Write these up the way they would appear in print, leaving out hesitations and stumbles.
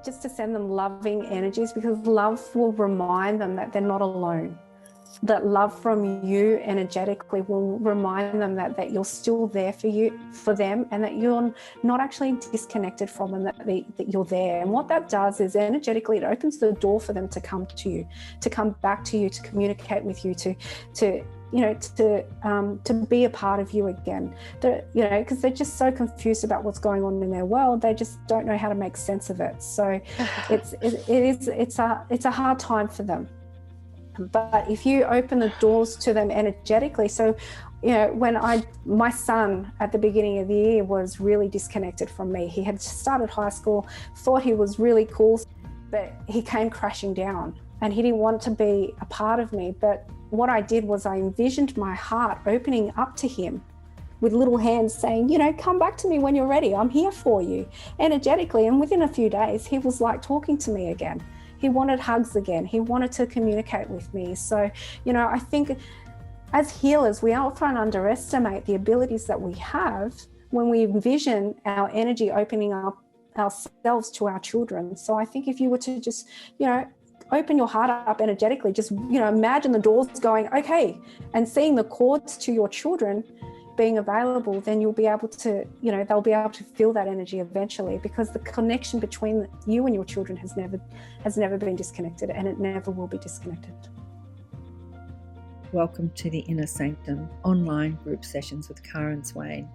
just to send them loving energies, because love will remind them that they're not alone. That love from you energetically will remind them that you're still there for them, and that you're not actually disconnected from them, that you're there. And what that does is energetically it opens the door for them to come to you, to come back to you, to communicate with you, to be a part of you again. Because they're just so confused about what's going on in their world, they just don't know how to make sense of it. So it's a hard time for them. But if you open the doors to them energetically, so when my son at the beginning of the year was really disconnected from me. He had started high school, thought he was really cool, but he came crashing down and he didn't want to be a part of me. But what I did was I envisioned my heart opening up to him with little hands saying, come back to me when you're ready. I'm here for you energetically. And within a few days, he was like talking to me again. He wanted hugs again. He wanted to communicate with me. So, I think as healers, we often underestimate the abilities that we have when we envision our energy opening up ourselves to our children. So I think if you were to just, open your heart up energetically, just, imagine the doors going, okay, and seeing the cords to your children being available, then you'll be able to, they'll be able to feel that energy eventually, because the connection between you and your children has never been disconnected, and it never will be disconnected. Welcome to the Inner Sanctum online group sessions with Karen Swain.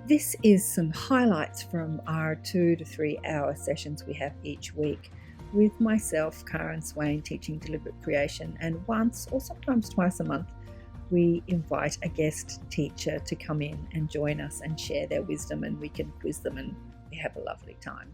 This is some highlights from our 2 to 3 hour sessions we have each week with myself, Karen Swain, teaching deliberate creation, and once or sometimes twice a month we invite a guest teacher to come in and join us and share their wisdom, and we can quiz them and we have a lovely time.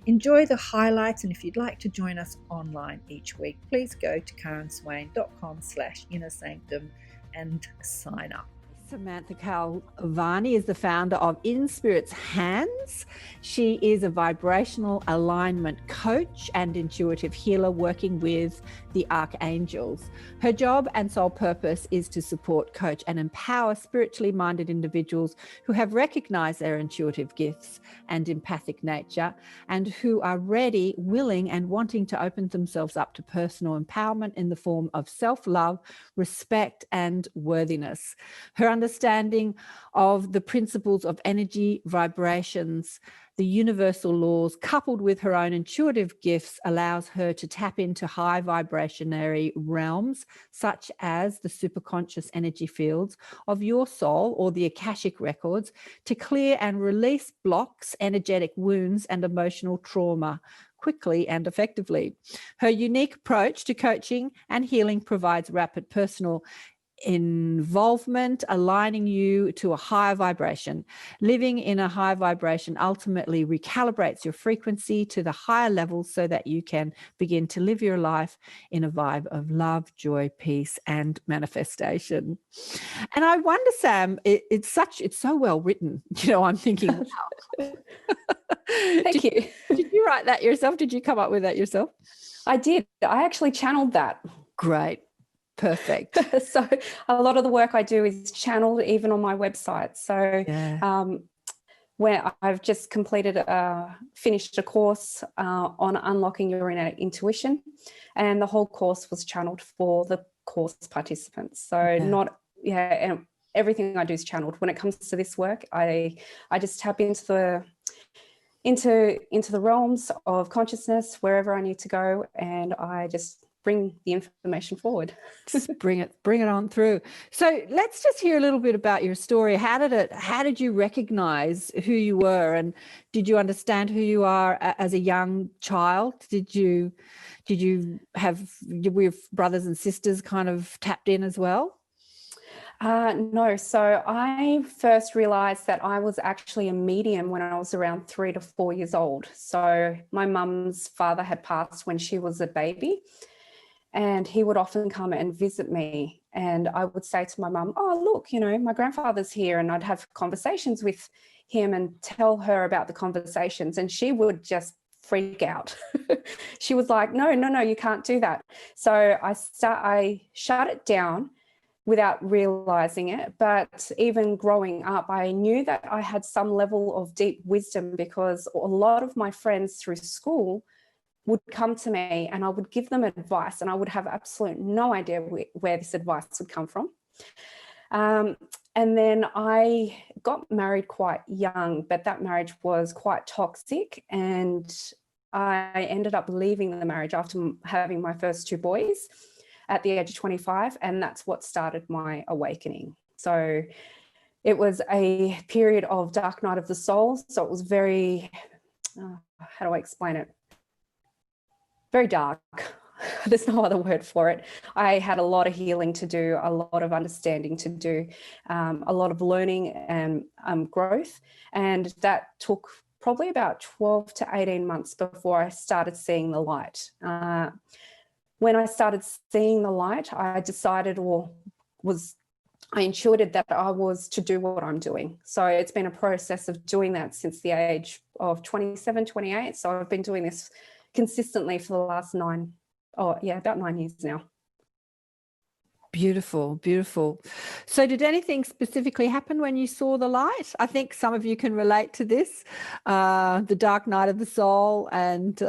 Enjoy the highlights, and if you'd like to join us online each week, please go to karenswain.com/innersanctum and sign up. Samantha Calvani is the founder of In Spirit's Hands. She is a vibrational alignment coach and intuitive healer working with the Archangels. Her job and sole purpose is to support, coach, and empower spiritually minded individuals who have recognized their intuitive gifts and empathic nature, and who are ready, willing, and wanting to open themselves up to personal empowerment in the form of self-love, respect, and worthiness. Her understanding of the principles of energy, vibrations, the universal laws, coupled with her own intuitive gifts, allows her to tap into high vibrationary realms, such as the superconscious energy fields of your soul or the Akashic records, to clear and release blocks, energetic wounds, and emotional trauma quickly and effectively. Her unique approach to coaching and healing provides rapid personal involvement, aligning you to a higher vibration. Living in a high vibration ultimately recalibrates your frequency to the higher levels so that you can begin to live your life in a vibe of love, joy, peace, and manifestation. And I wonder, Sam, it's so well written. I'm thinking, wow. Thank you. Did you write that yourself? Did you come up with that yourself? I did. I actually channeled that. Great. Perfect. So a lot of the work I do is channeled even on my website. So where I've just finished a course on unlocking your inner intuition, and the whole course was channeled for the course participants. So and everything I do is channeled. When it comes to this work, I just tap into the realms of consciousness wherever I need to go, and I just bring the information forward. Just bring it on through. So let's just hear a little bit about your story. How did you recognize who you were, and did you understand who you are as a young child? Did you have your brothers and sisters kind of tapped in as well? No. So I first realized that I was actually a medium when I was around 3 to 4 years old. So my mum's father had passed when she was a baby, and he would often come and visit me, and I would say to my mum, oh, look, my grandfather's here, and I'd have conversations with him and tell her about the conversations, and she would just freak out. She was like, no, you can't do that. So I shut it down without realizing it. But even growing up, I knew that I had some level of deep wisdom, because a lot of my friends through school would come to me and I would give them advice, and I would have absolute no idea where this advice would come from. And then I got married quite young, but that marriage was quite toxic, and I ended up leaving the marriage after having my first 2 boys at the age of 25, and that's what started my awakening. So it was a period of dark night of the soul. So it was very, how do I explain it? Very dark. There's no other word for it. I had a lot of healing to do, a lot of understanding to do, a lot of learning and growth. And that took probably about 12 to 18 months before I started seeing the light. When I started seeing the light, I decided, I intuited that I was to do what I'm doing. So it's been a process of doing that since the age of 27, 28. So I've been doing this consistently for the last about 9 years now. Beautiful, beautiful. So did anything specifically happen when you saw the light? I think some of you can relate to this, the dark night of the soul. And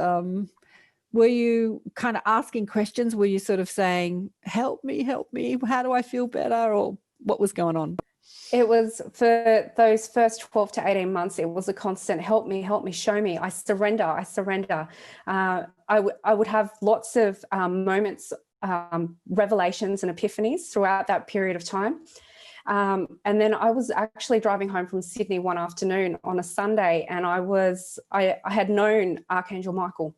were you kind of asking questions? Were you sort of saying, help me, how do I feel better? Or what was going on? It was, for those first 12 to 18 months, it was a constant help me, show me, I surrender. I would have lots of moments, revelations and epiphanies throughout that period of time. And then I was actually driving home from Sydney one afternoon on a Sunday, and I had known Archangel Michael,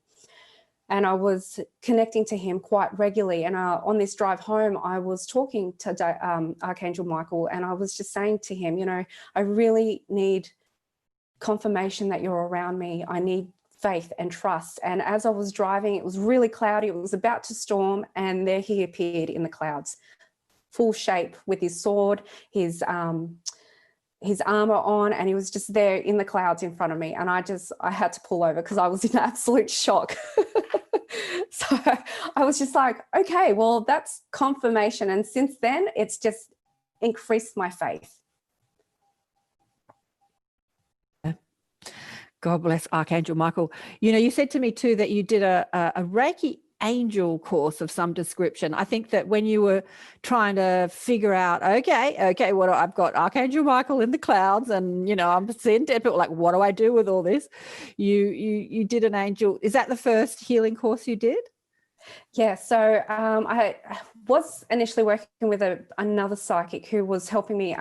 and I was connecting to him quite regularly. And on this drive home, I was talking to Archangel Michael, and I was just saying to him, I really need confirmation that you're around me. I need faith and trust. And as I was driving, it was really cloudy. It was about to storm, and there he appeared in the clouds, full shape, with his sword, his armor on, and he was just there in the clouds in front of me. And I had to pull over because I was in absolute shock. So I was just like, okay, well, that's confirmation. And since then, it's just increased my faith. God bless Archangel Michael. You said to me too that you did a Reiki angel course of some description. I think that when you were trying to figure out, okay, what I've got Archangel Michael in the clouds, and I'm seeing dead people, like, what do I do with all this? You did an angel. Is that the first healing course you did? Yeah. So I was initially working with another psychic who was helping me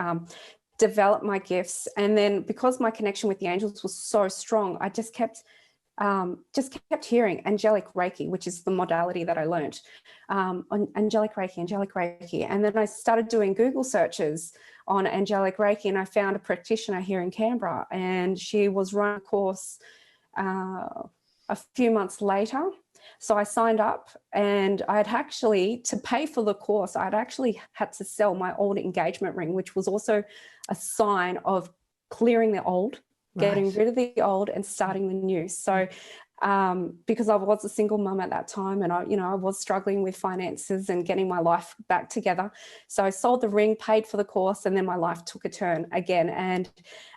develop my gifts, and then because my connection with the angels was so strong, I just kept hearing Angelic Reiki, which is the modality that I learned, on Angelic Reiki. And then I started doing Google searches on Angelic Reiki, and I found a practitioner here in Canberra, and she was running a course a few months later. So I signed up, and I'd actually, to pay for the course, I'd actually had to sell my old engagement ring, which was also a sign of clearing the old, getting rid of the old and starting the new. So because I was a single mum at that time, and I was struggling with finances and getting my life back together. So I sold the ring, paid for the course, and then my life took a turn again. And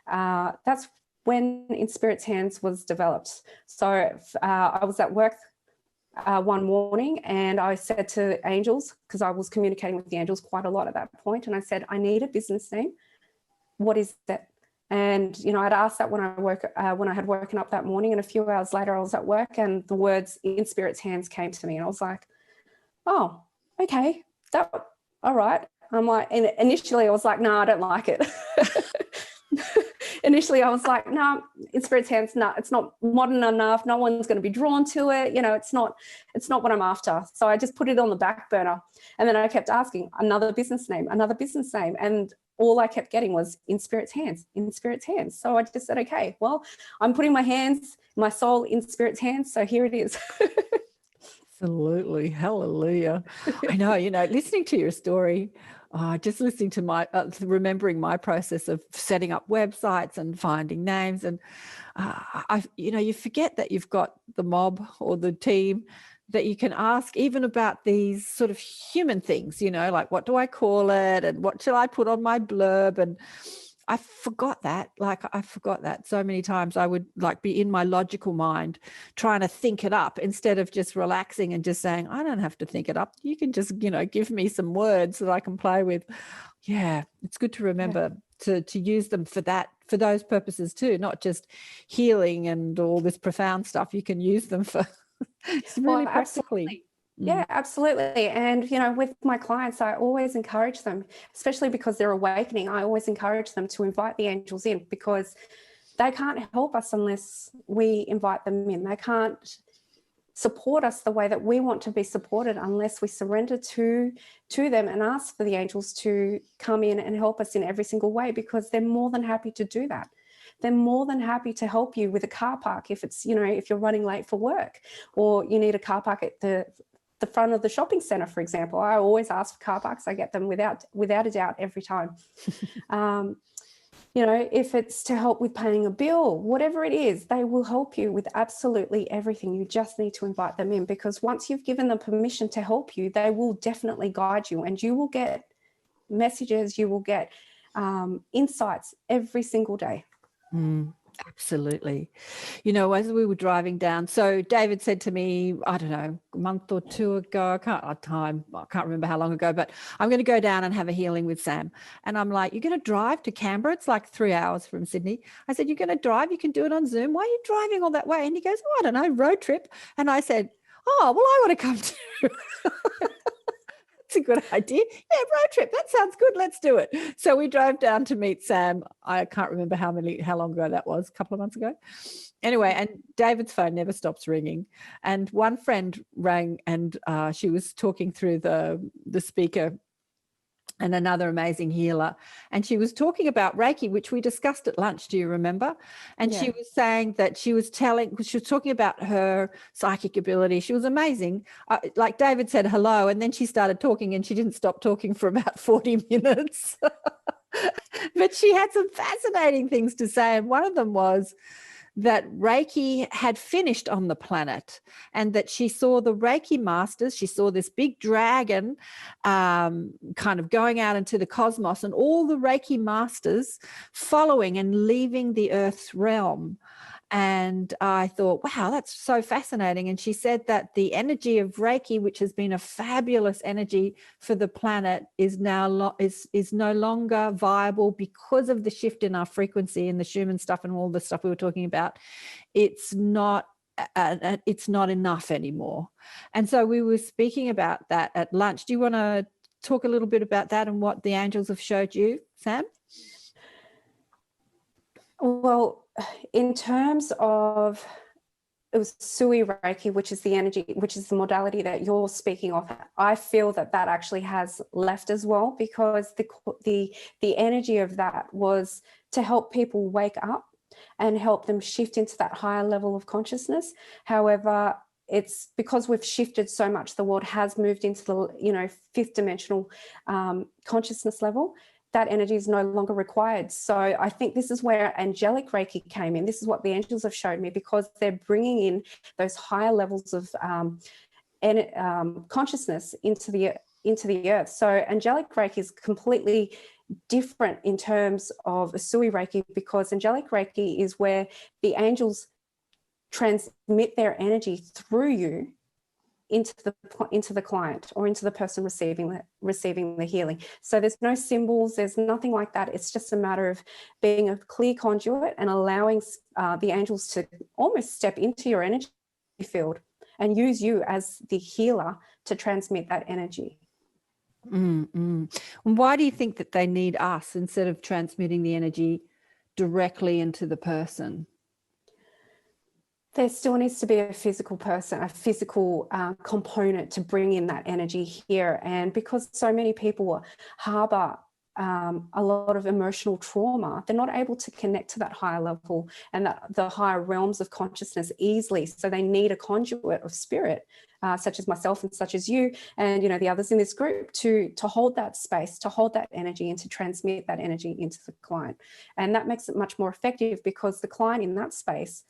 that's when In Spirit's Hands was developed. So I was at work one morning, and I said to angels, because I was communicating with the angels quite a lot at that point, and I said, I need a business name. What is that? And I'd asked that when I had woken up that morning, and a few hours later I was at work, and the words In Spirit's Hands came to me, and I was like, oh, okay, all right. I'm like, and initially I was like, no, I don't like it. Initially I was like, no, In Spirit's Hands, no, it's not modern enough. No one's going to be drawn to it. It's not what I'm after. So I just put it on the back burner. And then I kept asking another business name. And all I kept getting was In Spirit's Hands, In Spirit's Hands. So I just said, okay, well, I'm putting my soul in Spirit's hands. So here it is. Absolutely. Hallelujah. I know, listening to your story, just listening to my, remembering my process of setting up websites and finding names. And, you forget that you've got the mob or the team that you can ask even about these sort of human things, like what do I call it? And what shall I put on my blurb? And I forgot that. Like, I forgot that so many times. I would like be in my logical mind trying to think it up instead of just relaxing and just saying, I don't have to think it up. You can just, give me some words that I can play with. Yeah, it's good to remember to use them for those purposes too, not just healing and all this profound stuff. You can use them for it's really practically. Absolutely. Yeah, absolutely. And, with my clients, I always encourage them, especially because they're awakening, I always encourage them to invite the angels in, because they can't help us unless we invite them in. They can't support us the way that we want to be supported unless we surrender to them and ask for the angels to come in and help us in every single way, because they're more than happy to do that. They're more than happy to help you with a car park if it's, if you're running late for work, or you need a car park at the front of the shopping center, for example. I always ask for car parks. I get them without a doubt every time. If it's to help with paying a bill, whatever it is, they will help you with absolutely everything. You just need to invite them in, because once you've given them permission to help you, they will definitely guide you, and you will get messages, you will get insights every single day. Absolutely. As we were driving down, so David said to me, I don't know, a month or two ago, I can't remember how long ago, but I'm going to go down and have a healing with Sam. And I'm like, you're going to drive to Canberra? It's like 3 hours from Sydney. I said, you're going to drive? You can do it on Zoom. Why are you driving all that way? And he goes, I don't know, road trip. And I said, well, I want to come too. That's a good idea. Yeah, road trip. That sounds good. Let's do it. So we drove down to meet Sam. I can't remember how long ago that was, a couple of months ago. Anyway, and David's phone never stops ringing. And one friend rang, and she was talking through the speaker, and another amazing healer. And she was talking about Reiki, which we discussed at lunch. Do you remember? And she was saying that she was talking about her psychic ability. She was amazing. Like David said hello, and then she started talking, and she didn't stop talking for about 40 minutes. But she had some fascinating things to say. And one of them was that Reiki had finished on the planet, and that she saw the Reiki masters. She saw this big dragon kind of going out into the cosmos, and all the Reiki masters following and leaving the Earth's realm. And I thought, wow, that's so fascinating. And she said that the energy of Reiki, which has been a fabulous energy for the planet, is now is no longer viable because of the shift in our frequency and the Schumann stuff and all the stuff we were talking about. It's not enough anymore. And so we were speaking about that at lunch. Do you want to talk a little bit about that and what the angels have showed you, Sam? Well, in terms of, it was Sui Reiki, which is the energy, which is the modality that you're speaking of. I feel that actually has left as well, because the energy of that was to help people wake up and help them shift into that higher level of consciousness. However, it's because we've shifted so much, the world has moved into the fifth dimensional consciousness level. That energy is no longer required. So I think this is where Angelic Reiki came in. This is what the angels have showed me, because they're bringing in those higher levels of consciousness into the earth. So Angelic Reiki is completely different in terms of Sui Reiki, because Angelic Reiki is where the angels transmit their energy through you into the client, or into the person receiving the healing. So there's no symbols, there's nothing like that. It's just a matter of being a clear conduit and allowing the angels to almost step into your energy field and use you as the healer to transmit that energy. And why do you think that they need us instead of transmitting the energy directly into the person? There still needs to be a physical person, a physical component to bring in that energy here. And because so many people harbour a lot of emotional trauma, they're not able to connect to that higher level and the higher realms of consciousness easily. So they need a conduit of spirit, such as myself and such as you, and the others in this group, to hold that space, to hold that energy, and to transmit that energy into the client. And that makes it much more effective, because the client in that space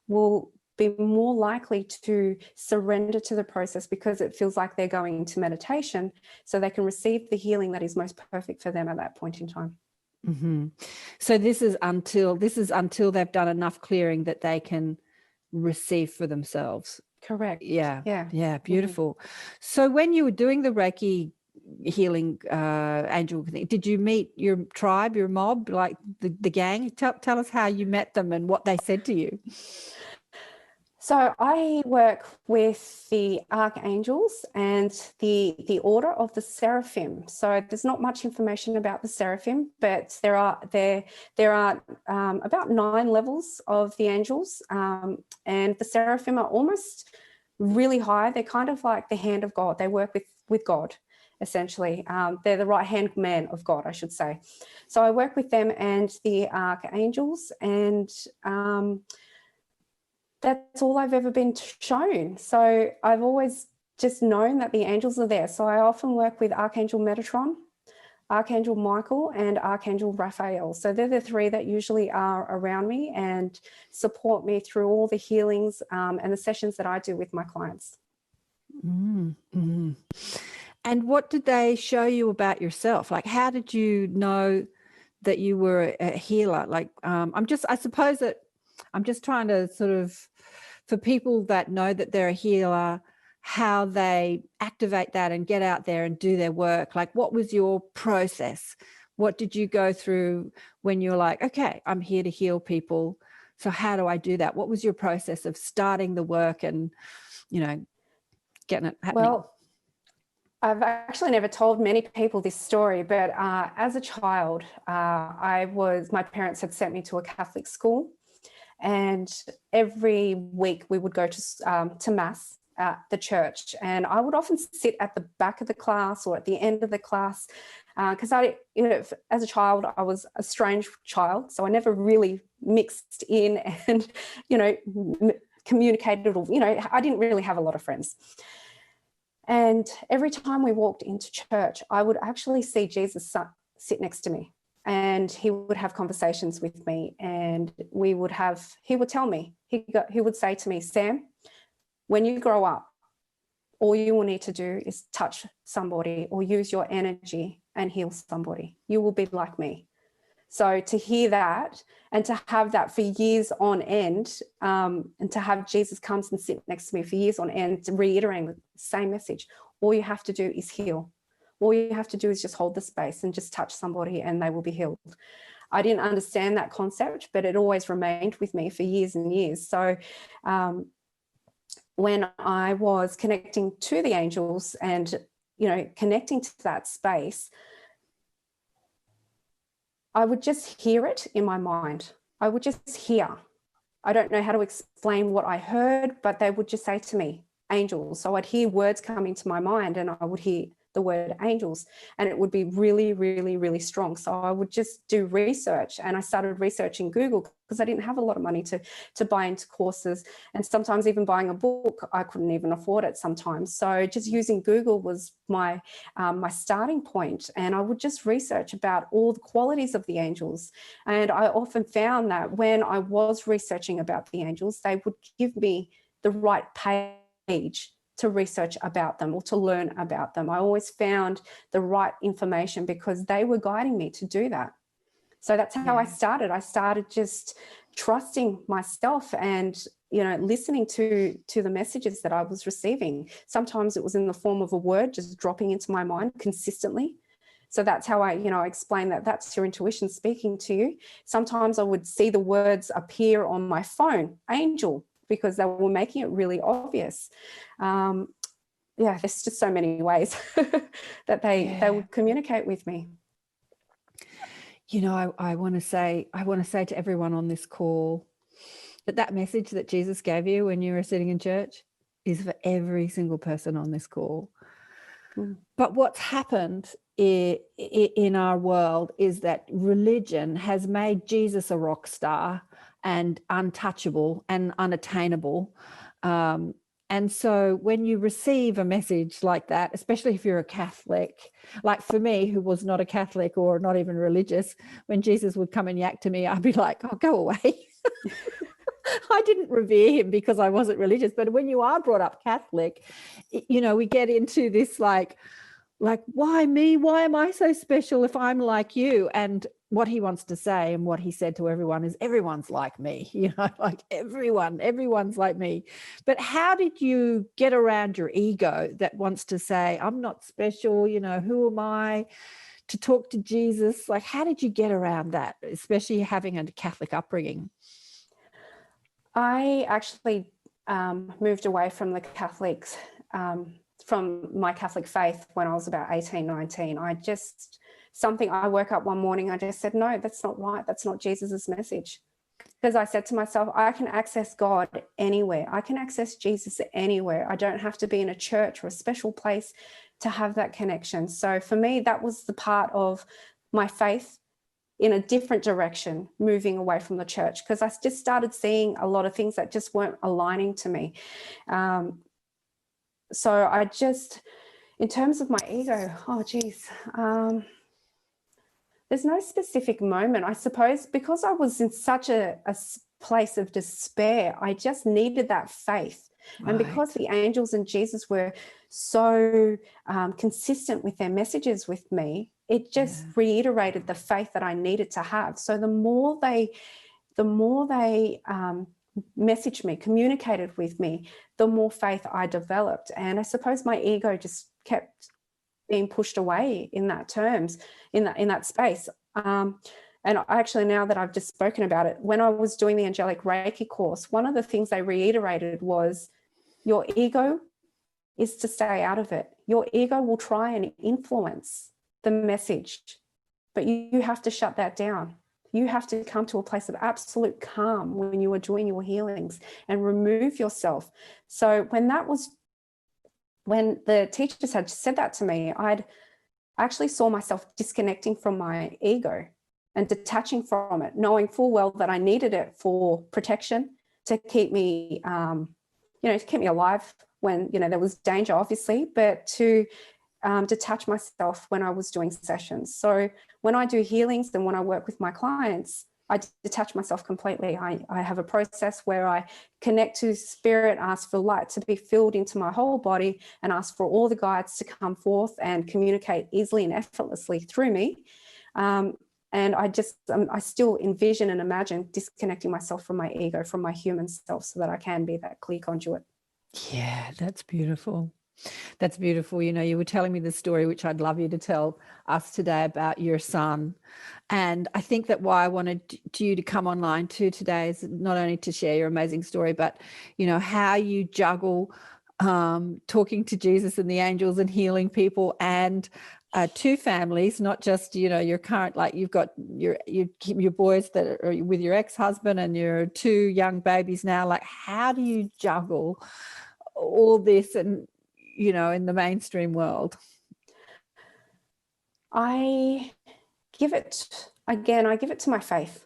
will be more likely to surrender to the process, because it feels like they're going into meditation, so they can receive the healing that is most perfect for them at that point in time. Mm-hmm. So this is until they've done enough clearing that they can receive for themselves. Correct. Yeah. Yeah. Beautiful. Mm-hmm. So when you were doing the Reiki healing angel thing, did you meet your tribe, your mob, like the gang? Tell us how you met them and what they said to you. So I work with the Archangels and the order of the Seraphim. So there's not much information about the Seraphim, but there are about 9 levels of the angels, and the Seraphim are almost really high. They're kind of like the hand of God. They work with God, essentially. They're the right-hand man of God, I should say. So I work with them and the Archangels, and that's all I've ever been shown. So I've always just known that the angels are there. So I often work with Archangel Metatron, Archangel Michael, and Archangel Raphael. So they're the 3 that usually are around me and support me through all the healings and the sessions that I do with my clients. Mm-hmm. And what did they show you about yourself? Like, how did you know that you were a healer? Like, I'm just trying to sort of, for people that know that they're a healer, how they activate that and get out there and do their work. Like, what was your process? What did you go through when you're like, okay, I'm here to heal people. So how do I do that? What was your process of starting the work and, getting it happening? Well, I've actually never told many people this story, but as a child, my parents had sent me to a Catholic school. And every week we would go to Mass at the church. And I would often sit at the back of the class or at the end of the class because as a child, I was a strange child. So I never really mixed in and, communicated or, I didn't really have a lot of friends. And every time we walked into church, I would actually see Jesus sit next to me. And he would have conversations with me, and he would tell me, he would say to me, Sam, when you grow up, all you will need to do is touch somebody or use your energy and heal somebody. You will be like me. So to hear that and to have that for years on end, and to have Jesus come and sit next to me for years on end, reiterating the same message, all you have to do is heal. All you have to do is just hold the space and just touch somebody and they will be healed. I didn't understand that concept, but it always remained with me for years and years. So when I was connecting to the angels and, connecting to that space, I would just hear it in my mind. I would just hear. I don't know how to explain what I heard, but they would just say to me, angels. So I'd hear words come into my mind and I would hear the word angels, and it would be really, really, really strong. So I would just do research, and I started researching Google because I didn't have a lot of money to buy into courses, and sometimes even buying a book, I couldn't even afford it sometimes. So just using Google was my starting point, and I would just research about all the qualities of the angels. And I often found that when I was researching about the angels, they would give me the right page to research about them or to learn about them. I always found the right information because they were guiding me to do that. So that's how I started. I started just trusting myself and, listening to the messages that I was receiving. Sometimes it was in the form of a word just dropping into my mind consistently. So that's how I explain that that's your intuition speaking to you. Sometimes I would see the words appear on my phone, angel, because they were making it really obvious. There's just so many ways that they would communicate with me. I want to say to everyone on this call that message that Jesus gave you when you were sitting in church is for every single person on this call. But what's happened in our world is that religion has made Jesus a rock star and untouchable and unattainable. And so when you receive a message like that, especially if you're a Catholic, like for me, who was not a Catholic or not even religious, when Jesus would come and yak to me, I'd be like, oh, go away. I didn't revere him because I wasn't religious. But when you are brought up Catholic, we get into this like, like, why me? Why am I so special if I'm like you? And what he wants to say and what he said to everyone is everyone's like me, like everyone's like me. But how did you get around your ego that wants to say, I'm not special, who am I to talk to Jesus? Like, how did you get around that, especially having a Catholic upbringing? I actually moved away from the Catholics, from my Catholic faith when I was about 18, 19. I woke up one morning, I just said, no, that's not right. That's not Jesus's message. Because I said to myself, I can access God anywhere. I can access Jesus anywhere. I don't have to be in a church or a special place to have that connection. So for me, that was the part of my faith in a different direction, moving away from the church, because I just started seeing a lot of things that just weren't aligning to me. So I just, in terms of my ego, there's no specific moment. I suppose because I was in such a place of despair, I just needed that faith. Right. And because the angels and Jesus were so consistent with their messages with me, it just reiterated the faith that I needed to have. So the more they messaged me, communicated with me, the more faith I developed. And I suppose my ego just kept being pushed away in that space. And actually, now that I've just spoken about it, when I was doing the Angelic Reiki course, one of the things they reiterated was your ego is to stay out of it. Your ego will try and influence the message, but you have to shut that down. You have to come to a place of absolute calm when you are doing your healings and remove yourself. So when the teachers had said that to me, I'd actually saw myself disconnecting from my ego and detaching from it, knowing full well that I needed it for protection, to keep me, to keep me alive when, there was danger, obviously, but to detach myself when I was doing sessions. So when I do healings and when I work with my clients, I detach myself completely. I have a process where I connect to spirit, ask for light to be filled into my whole body, and ask for all the guides to come forth and communicate easily and effortlessly through me. And I still envision and imagine disconnecting myself from my ego, from my human self, so that I can be that clear conduit. Yeah, that's beautiful. That's beautiful. You were telling me the story, which I'd love you to tell us today, about your son. And I think that why I wanted you to come online too today is not only to share your amazing story, but, how you juggle talking to Jesus and the angels and healing people, and two families, not just, your current, like you've got your boys that are with your ex-husband and your two young babies now. Like, how do you juggle all this and, in the mainstream world? I give it to my faith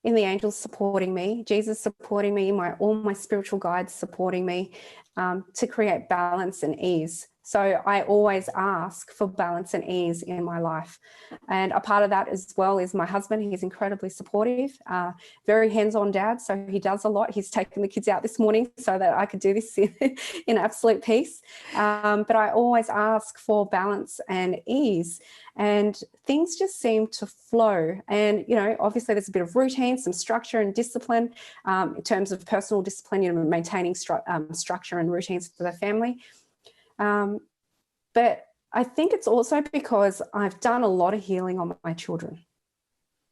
in the angels supporting me, Jesus supporting me, all my spiritual guides supporting me, to create balance and ease. So I always ask for balance and ease in my life. And a part of that as well is my husband. He's incredibly supportive, very hands-on dad. So he does a lot. He's taken the kids out this morning so that I could do this in absolute peace. But I always ask for balance and ease, and things just seem to flow. And, obviously there's a bit of routine, some structure and discipline, in terms of personal discipline, maintaining structure and routines for the family. But I think it's also because I've done a lot of healing on my children.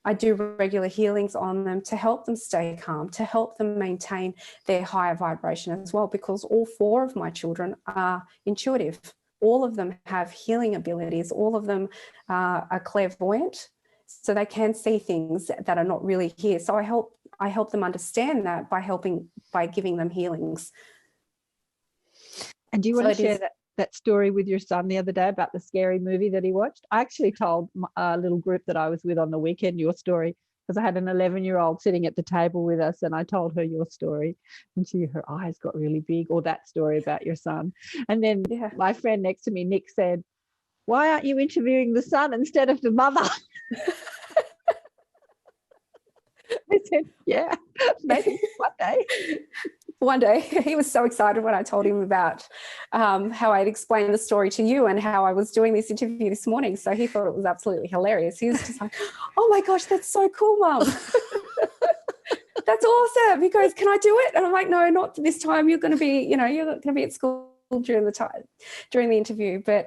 I do regular healings on them to help them stay calm, to help them maintain their higher vibration as well, because all four of my children are intuitive. All of them have healing abilities. All of them are clairvoyant, so they can see things that are not really here. So I help them understand that by giving them healings. And do you want to share that story with your son the other day about the scary movie that he watched? I actually told a little group that I was with on the weekend your story, because I had an 11-year-old sitting at the table with us, and I told her your story, and her eyes got really big, or that story about your son. And then my friend next to me, Nick, said, "Why aren't you interviewing the son instead of the mother?" I said, yeah, maybe one day. One day. He was so excited when I told him about how I'd explained the story to you and how I was doing this interview this morning. So he thought it was absolutely hilarious. He was just like, oh my gosh, that's so cool, Mum. That's awesome. He goes, can I do it? And I'm like, no, not this time. You're going to be, you're going to be at school during the interview. But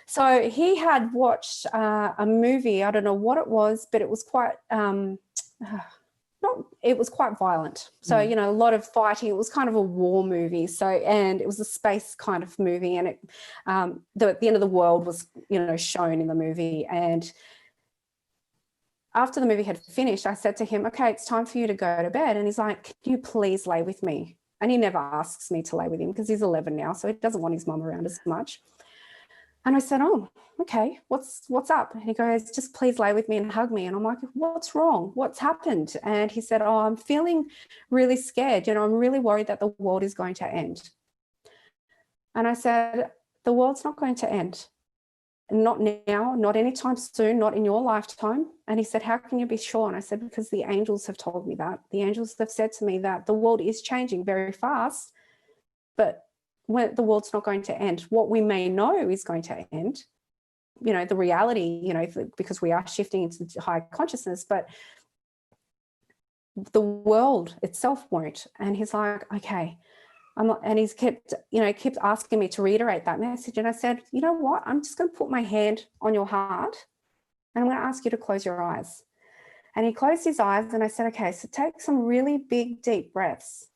so he had watched a movie. I don't know what it was, but it was quite it was quite violent. So, a lot of fighting. It was kind of a war movie. So, and it was a space kind of movie. And it, the end of the world was, shown in the movie. And after the movie had finished, I said to him, okay, it's time for you to go to bed. And he's like, can you please lay with me? And he never asks me to lay with him because he's 11 now. So he doesn't want his mum around as much. And I said, oh, okay, what's up? And he goes, just please lay with me and hug me. And I'm like, what's wrong? What's happened? And he said, oh, I'm feeling really scared. I'm really worried that the world is going to end. And I said, the world's not going to end. Not now, not anytime soon, not in your lifetime. And he said, how can you be sure? And I said, because the angels have told me that. The angels have said to me that the world is changing very fast, but when the world's not going to end. What we may know is going to end, the reality, because we are shifting into higher consciousness, but the world itself won't. And he's like, okay. And he's kept asking me to reiterate that message. And I said, you know what? I'm just going to put my hand on your heart and I'm going to ask you to close your eyes. And he closed his eyes and I said, okay, so take some really big, deep breaths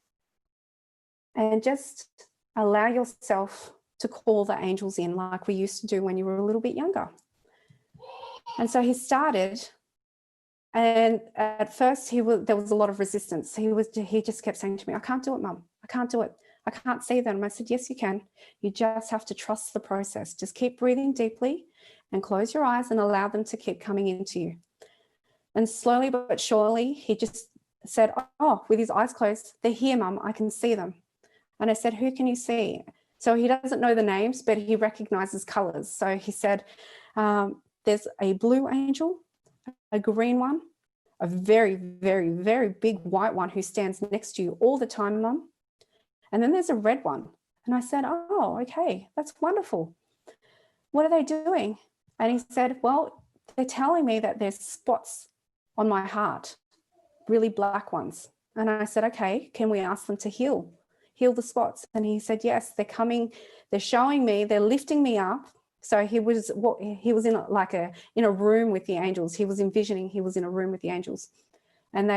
and just allow yourself to call the angels in like we used to do when you were a little bit younger. And so he started, and at first there was a lot of resistance. He just kept saying to me, I can't do it, Mum. I can't do it. I can't see them. I said, yes, you can. You just have to trust the process. Just keep breathing deeply and close your eyes and allow them to keep coming into you. And slowly but surely, he just said, oh, with his eyes closed, they're here, Mum. I can see them. And I said, who can you see? So he doesn't know the names, but he recognizes colors. So he said, there's a blue angel, a green one, a very, very, very big white one who stands next to you all the time, Mum. And then there's a red one. And I said, oh, okay, that's wonderful. What are they doing? And he said, well, they're telling me that there's spots on my heart, really black ones. And I said, okay, can we ask them to heal the spots? And he said, yes, they're coming, they're showing me, they're lifting me up. So he was in a room with the angels. He was envisioning he was in a room with the angels. And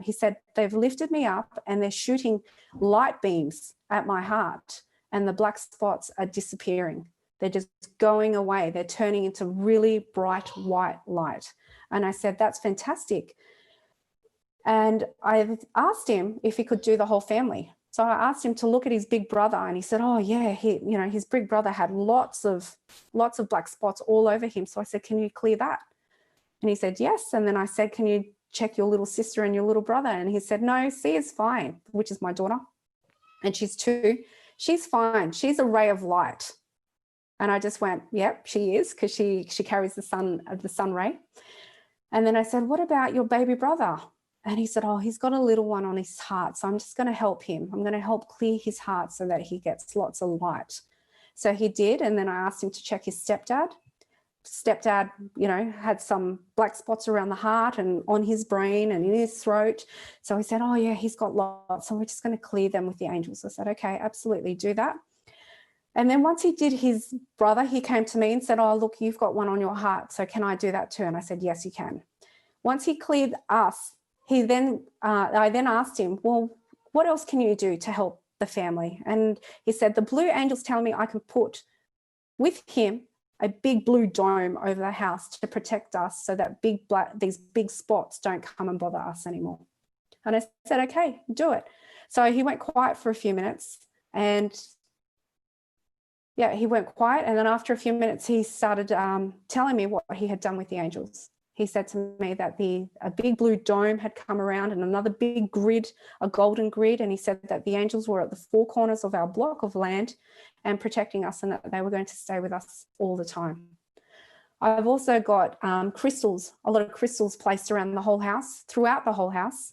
he said, they've lifted me up and they're shooting light beams at my heart and the black spots are disappearing. They're just going away. They're turning into really bright white light. And I said, that's fantastic. And I asked him if he could do the whole family. So I asked him to look at his big brother and he said, oh yeah, his big brother had lots of black spots all over him. So I said, can you clear that? And he said, yes. And then I said, can you check your little sister and your little brother? And he said, no, C is fine, which is my daughter. And she's 2. She's fine. She's a ray of light. And I just went, yep, she is, because she carries the sun ray. And then I said, what about your baby brother? And he said, oh, he's got a little one on his heart. So I'm just going to help him. I'm going to help clear his heart so that he gets lots of light. So he did. And then I asked him to check his stepdad. Stepdad, had some black spots around the heart and on his brain and in his throat. So he said, oh yeah, he's got lots. So we're just going to clear them with the angels. I said, okay, absolutely, do that. And then once he did his brother, he came to me and said, oh, look, you've got one on your heart. So can I do that too? And I said, yes, you can. Once he cleared us, I then asked him, well, what else can you do to help the family? And he said, the blue angels tell me I can put with him a big blue dome over the house to protect us so that these big spots don't come and bother us anymore. And I said, okay, do it. So he went quiet for a few minutes and he went quiet. And then after a few minutes, he started telling me what he had done with the angels. He said to me that a big blue dome had come around and another big grid, a golden grid. And he said that the angels were at the 4 corners of our block of land and protecting us and that they were going to stay with us all the time. I've also got crystals, a lot of crystals placed around the whole house, throughout the whole house.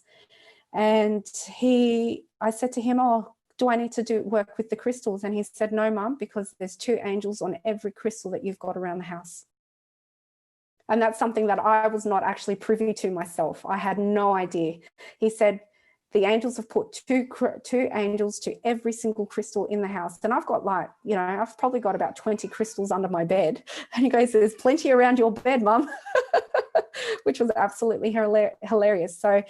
And I said to him, oh, do I need to work with the crystals? And he said, no, Mum, because there's 2 angels on every crystal that you've got around the house. And that's something that I was not actually privy to myself. I had no idea. He said, the angels have put two angels to every single crystal in the house. And I've got I've probably got about 20 crystals under my bed. And he goes, there's plenty around your bed, Mum, which was absolutely hilarious. So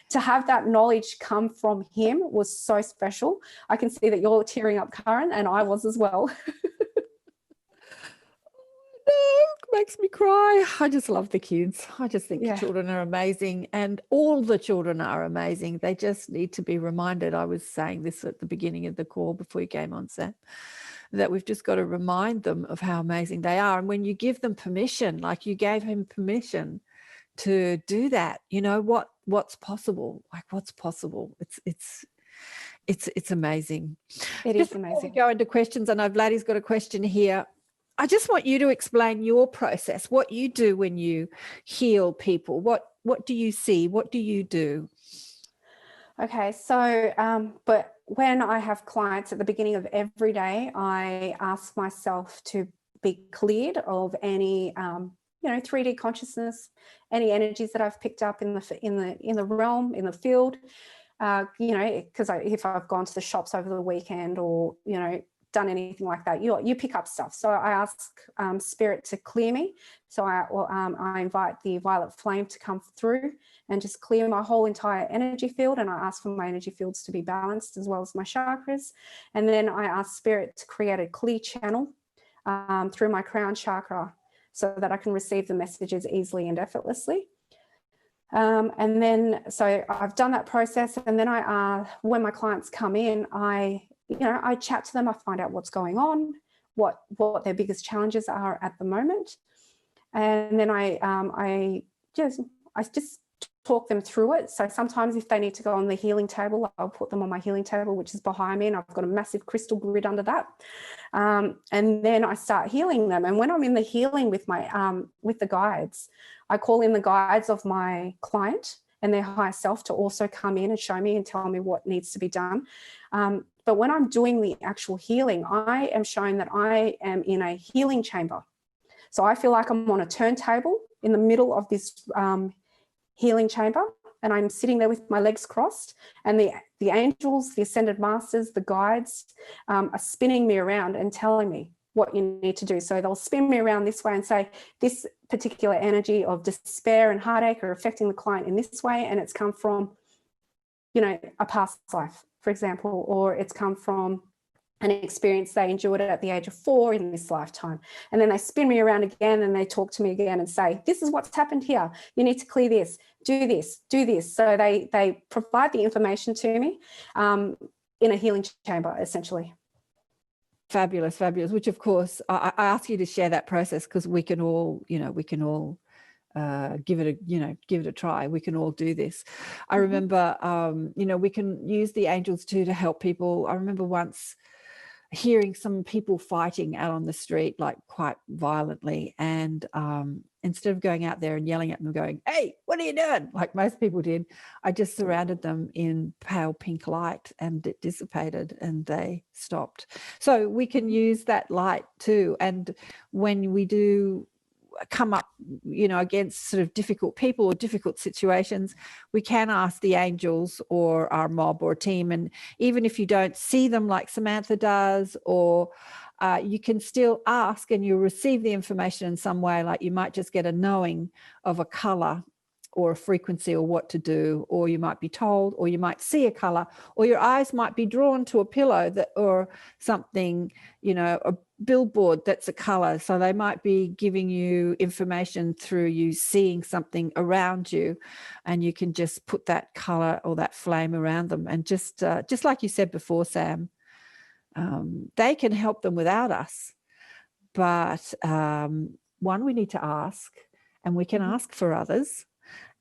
to have that knowledge come from him was so special. I can see that you're tearing up, Karen, and I was as well. Makes me cry. I just love the kids. I just think children are amazing, and all the children are amazing. They just need to be reminded. I was saying this at the beginning of the call before you came on, Sam, that we've just got to remind them of how amazing they are. And when you give them permission, like you gave him permission to do that, you know, what's possible? Like what's possible? It's amazing. It is amazing. Before we go into questions, I know Vladdy's got a question here. I just want you to explain your process, what you do when you heal people. What do you see? What do you do? Okay, so but when I have clients at the beginning of every day, I ask myself to be cleared of any 3D consciousness, any energies that I've picked up in the realm, in the field. Because if I've gone to the shops over the weekend or done anything like that, you pick up stuff. So I ask spirit to clear me. So I invite the violet flame to come through and just clear my whole entire energy field. And I ask for my energy fields to be balanced as well as my chakras. And then I ask spirit to create a clear channel through my crown chakra so that I can receive the messages easily and effortlessly. And then, so I've done that process. And then when my clients come in, I chat to them, I find out what's going on, what their biggest challenges are at the moment. And then I just talk them through it. So sometimes if they need to go on the healing table, I'll put them on my healing table, which is behind me, and I've got a massive crystal grid under that. And then I start healing them. And when I'm in the healing with the guides, I call in the guides of my client and their higher self to also come in and show me and tell me what needs to be done. But when I'm doing the actual healing, I am showing that I am in a healing chamber. So I feel like I'm on a turntable in the middle of this healing chamber, and I'm sitting there with my legs crossed, and the angels, the ascended masters, the guides are spinning me around and telling me what you need to do. So they'll spin me around this way and say, this particular energy of despair and heartache are affecting the client in this way, and it's come from, a past life, for example, or it's come from an experience they endured at the age of 4 in this lifetime. And then they spin me around again and they talk to me again and say, this is what's happened here. You need to clear this, do this, do this. So they provide the information to me in a healing chamber, essentially. Fabulous, fabulous. Which, of course, I ask you to share that process because we can all give it a try. We can all do this. I remember, we can use the angels too to help people. I remember once hearing some people fighting out on the street, like quite violently. And instead of going out there and yelling at them, going, hey, what are you doing? Like most people did, I just surrounded them in pale pink light and it dissipated and they stopped. So we can use that light too. And when we do come up, against sort of difficult people or difficult situations, we can ask the angels or our mob or team. And even if you don't see them like Samantha does, or you can still ask and you'll receive the information in some way, like you might just get a knowing of a color or a frequency or what to do, or you might be told, or you might see a color, or your eyes might be drawn to a pillow or something, a billboard that's a color. So they might be giving you information through you seeing something around you, and you can just put that color or that flame around them. And just like you said before, Sam, they can help them without us. But one, we need to ask, and we can ask for others.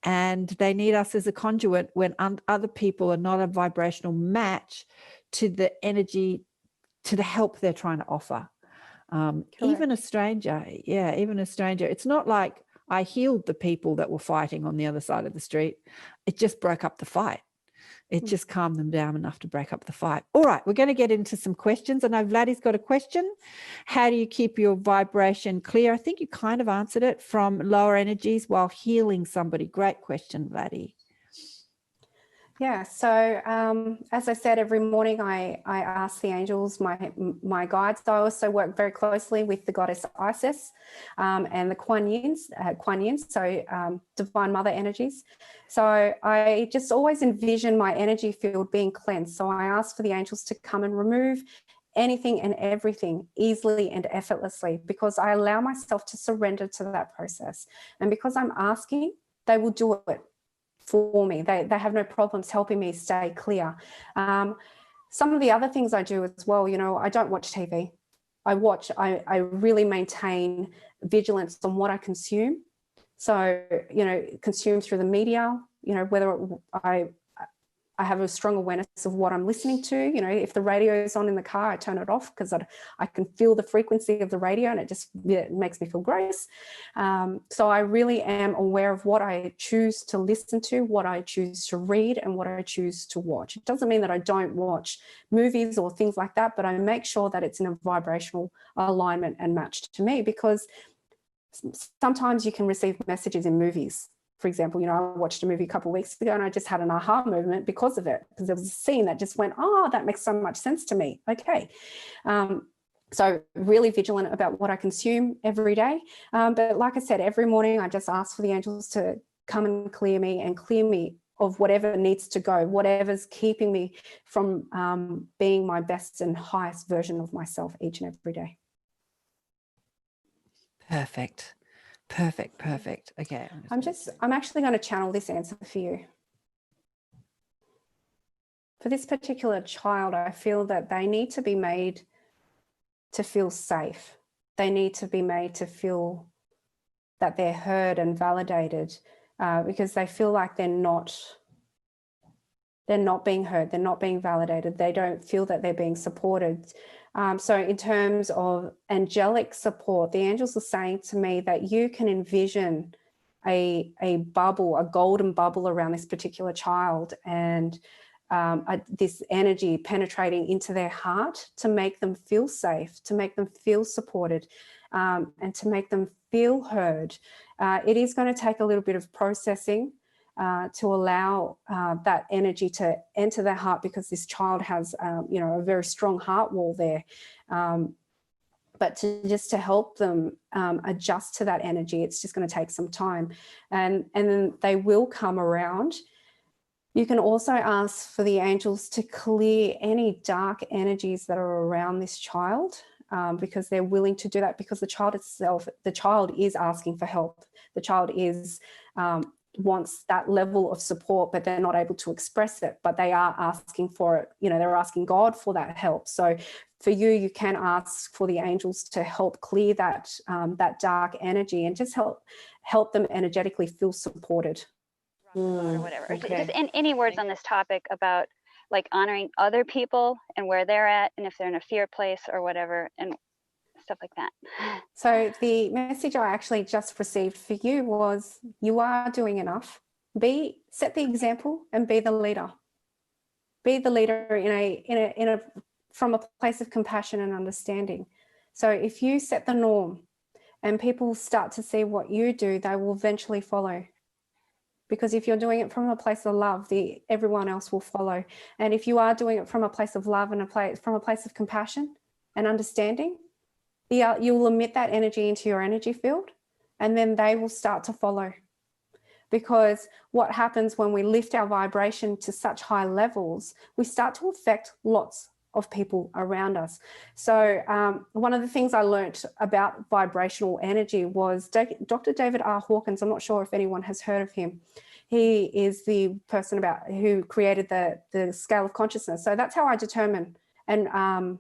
And they need us as a conduit when other people are not a vibrational match to the energy, to the help they're trying to offer. Even a stranger. Yeah, even a stranger. It's not like I healed the people that were fighting on the other side of the street. It just broke up the fight. It just calmed them down enough to break up the fight. All right, we're going to get into some questions. I know Vladdy's got a question. How do you keep your vibration clear? I think you kind of answered it, from lower energies while healing somebody. Great question, Vladdy. Yeah, so as I said, every morning I ask the angels, my guides. I also work very closely with the goddess Isis and the Kuan Yin, so divine mother energies. So I just always envision my energy field being cleansed. So I ask for the angels to come and remove anything and everything easily and effortlessly, because I allow myself to surrender to that process. And because I'm asking, they will do it for me. They have no problems helping me stay clear. Some of the other things I do as well, I don't watch TV. I really maintain vigilance on what I consume. So, consume through the media, whether I have a strong awareness of what I'm listening to. If the radio is on in the car, I turn it off because I can feel the frequency of the radio, and it makes me feel gross. So I really am aware of what I choose to listen to, what I choose to read, and what I choose to watch. It doesn't mean that I don't watch movies or things like that, but I make sure that it's in a vibrational alignment and matched to me, because sometimes you can receive messages in movies. For example, I watched a movie a couple of weeks ago and I just had an aha moment because of it, because there was a scene that just went, oh, that makes so much sense to me. Okay. So really vigilant about what I consume every day. But like I said, every morning I just ask for the angels to come and clear me of whatever needs to go, whatever's keeping me from being my best and highest version of myself each and every day. Perfect. Okay. I'm actually going to channel this answer for you. For this particular child, I feel that they need to be made to feel safe. They need to be made to feel that they're heard and validated, because they feel like they're not being heard, they're not being validated, they don't feel that they're being supported. So in terms of angelic support, the angels are saying to me that you can envision a bubble, a golden bubble around this particular child, and this energy penetrating into their heart to make them feel safe, to make them feel supported, and to make them feel heard. It is going to take a little bit of processing to allow that energy to enter their heart, because this child has, a very strong heart wall there. But to help them adjust to that energy, it's just going to take some time, and then they will come around. You can also ask for the angels to clear any dark energies that are around this child, because they're willing to do that, because the child is asking for help. The child wants that level of support, but they're not able to express it, but they are asking for it. They're asking God for that help. So for you can ask for the angels to help clear that dark energy, and just help them energetically feel supported. Or whatever. Okay. Just any words on this topic about like honoring other people and where they're at, and if they're in a fear place or whatever, and stuff like that. So the message I actually just received for you was, you are doing enough. Set the example and be the leader. Be the leader from a place of compassion and understanding. So if you set the norm and people start to see what you do, they will eventually follow. Because if you're doing it from a place of love, everyone else will follow. And if you are doing it from a place of love and from a place of compassion and understanding, you will emit that energy into your energy field, and then they will start to follow. Because what happens when we lift our vibration to such high levels, we start to affect lots of people around us. So one of the things I learned about vibrational energy was Dr. David R. Hawkins. I'm not sure if anyone has heard of him. He is the person who created the scale of consciousness. So that's how I determine and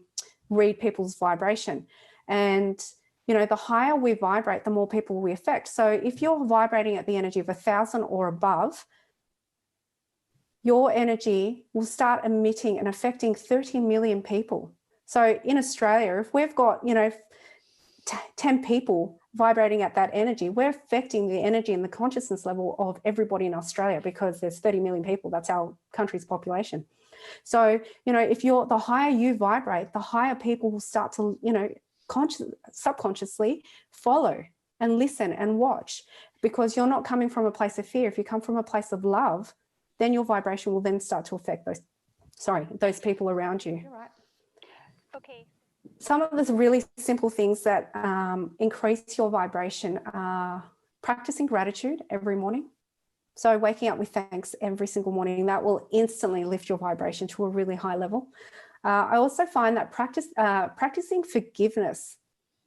read people's vibration. And the higher we vibrate, the more people we affect. So if you're vibrating at the energy of 1,000 or above, your energy will start emitting and affecting 30 million people. So in Australia, if we've got, 10 people vibrating at that energy, we're affecting the energy and the consciousness level of everybody in Australia, because there's 30 million people. That's our country's population. So, if the higher you vibrate, the higher people will start to, subconsciously follow and listen and watch, because you're not coming from a place of fear. If you come from a place of love, then your vibration will then start to affect those people around you. You're right. Okay. Some of the really simple things that increase your vibration are practicing gratitude every morning. So waking up with thanks every single morning, that will instantly lift your vibration to a really high level. I also find that practicing forgiveness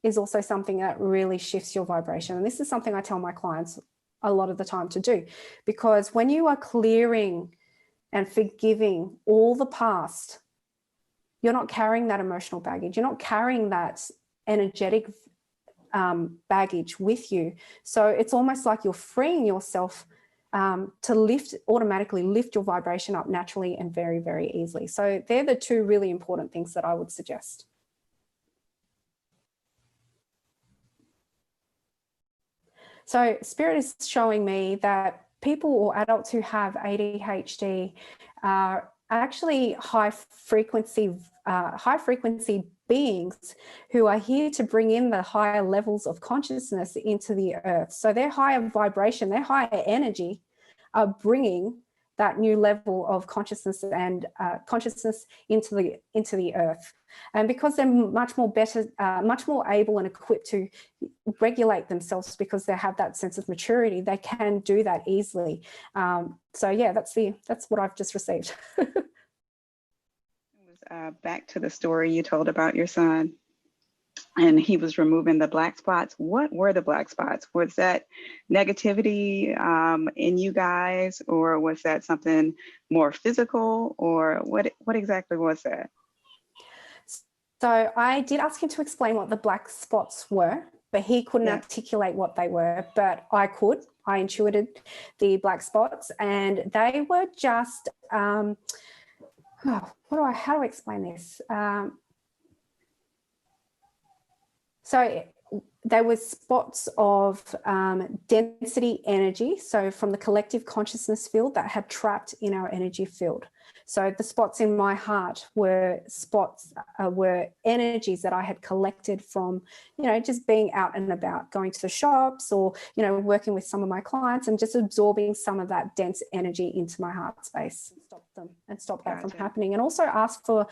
is also something that really shifts your vibration. And this is something I tell my clients a lot of the time to do, because when you are clearing and forgiving all the past, you're not carrying that emotional baggage. You're not carrying that energetic baggage with you. So it's almost like you're freeing yourself to automatically lift your vibration up naturally and very, very easily. So they're the two really important things that I would suggest. So Spirit is showing me that people or adults who have ADHD are actually high frequency beings who are here to bring in the higher levels of consciousness into the earth. So their higher vibration, their higher energy are bringing that new level of consciousness and consciousness into the earth. And because they're much more able and equipped to regulate themselves, because they have that sense of maturity, they can do that easily. So yeah, that's what I've just received. Back to the story you told about your son, and he was removing the black spots. What were the black spots? Was that negativity in you guys, or was that something more physical, or what exactly was that? So I did ask him to explain what the black spots were, but he couldn't articulate what they were, but I could. I intuited the black spots, and they were just, how do I explain this? So there were spots of density energy, so from the collective consciousness field that had trapped in our energy field. So the spots in my heart were energies that I had collected from, just being out and about, going to the shops, or, working with some of my clients, and just absorbing some of that dense energy into my heart space, stop that from happening. And also ask for,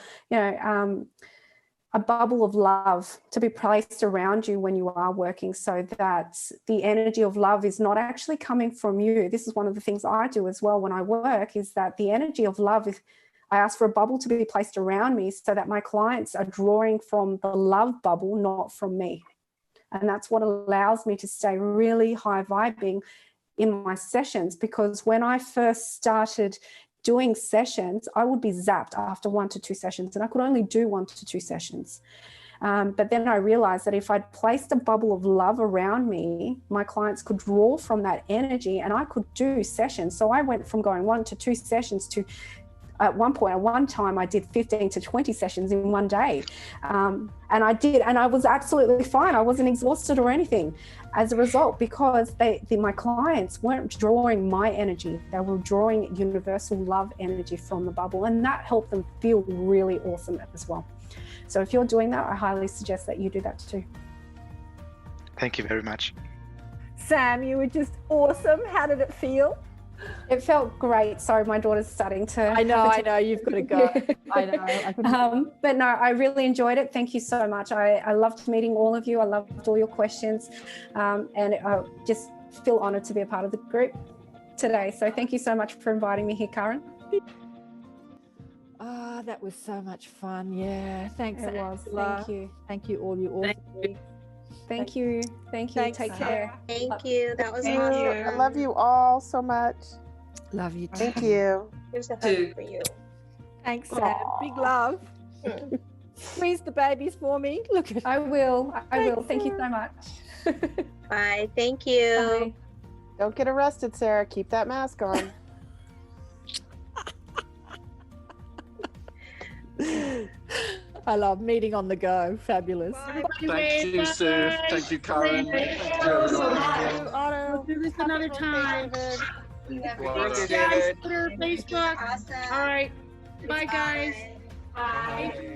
a bubble of love to be placed around you when you are working, so that the energy of love is not actually coming from you. This is one of the things I do as well when I work, is that the energy of love, I ask for a bubble to be placed around me, so that my clients are drawing from the love bubble, not from me. And that's what allows me to stay really high vibing in my sessions, because when I first started doing sessions, I would be zapped after 1 to 2 sessions, and I could only do 1 to 2 sessions. But then I realized that if I'd placed a bubble of love around me, my clients could draw from that energy, and I could do sessions. So I went from going 1 to 2 sessions to, at one time I did 15 to 20 sessions in one day. And I was absolutely fine. I wasn't exhausted or anything as a result, because my clients weren't drawing my energy. They were drawing universal love energy from the bubble, and that helped them feel really awesome as well. So if you're doing that, I highly suggest that you do that too. Thank you very much. Sam, you were just awesome. How did it feel? It felt great. Sorry, my daughter's starting to... I know, you've got to go. I know. But no, I really enjoyed it. Thank you so much. I loved meeting all of you. I loved all your questions. And I just feel honoured to be a part of the group today. So thank you so much for inviting me here, Karen. That was so much fun. Yeah. Thanks, it was. Angela. Thank you. Thank you all. You all. Thank you. Thank you. Thanks, Take care. Thank you. That was Thank awesome. you. I love you all so much. Love you too. Thank you. Here's a hug for you. Thanks, Sam. Big love. Squeeze the babies for me. Look at. I will. Thank you so much. Bye. Thank you. Bye. Don't get arrested, Sarah. Keep that mask on. I love meeting on the go. Fabulous. Thank you, Sue. Thank you, Karen. Thank you, everyone. Otto. We'll do this another time. David. Thanks, guys. Twitter, Facebook. All right. Bye, guys. Bye.